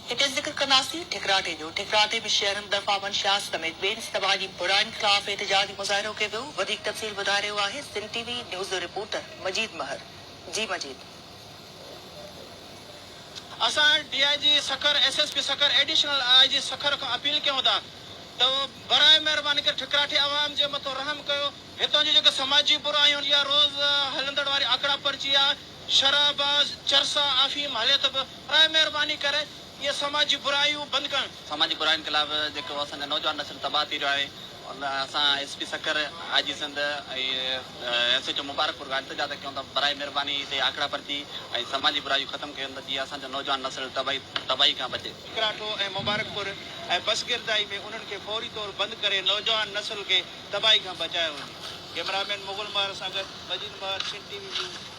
हिते ज़िक्र कंदासीं ठिकराटे जो। ठिकराटे में शहरनि दफ़ा मंशियात समेत ॿियनि तबाही बुराइनि ख़िलाफ़ एहतिजाजी मुज़ाहिरो कयो वियो। वधीक तफ़सील ॿुधाए रहियो आहे सिंध टीवी न्यूज़ जो रिपोर्टर मजीद महर। जी मजीद। असां DIG Sukkur SSP Sukkur additional IG Sukkur खां अपील कयूं था तो बराए महिरबानी करे ठिकराटे आवाम जे मथां रहम कयो। हितां जी जेके समाजी बुरायूं या रोज़ हलंदड़ वारी आकड़ा पर्ची आहे, शराब, चरसा, अफीम हले तो बराए महिरबानी करे ये समाजी बुरायूं बंदि कनि। समाजी बुरायुनि के खिलाफ़ जेको असांजा नौजवान नस्ल तबाह थी रहियो आहे और असां SP Sukkur IG Sindh SHO Mubarakpur खां इल्तिजा कयूं था बराए महिरबानी हिते आकड़ा पर्ची ऐं समाजी बुरायूं ख़तमु कयूं त जीअं असांजो नौजवान नस्ल तबाही खां बचे। ठिकराटो ऐं मुबारकपुर ऐं बसगिरदाई में उन्हनि खे फौरी तौर बंदि करे नौजवान नस्ल खे तबाही खां बचायो वञे। कैमरामैन मुगल महर सां गॾु मजीद महर, सिंध टीवी न्यूज़।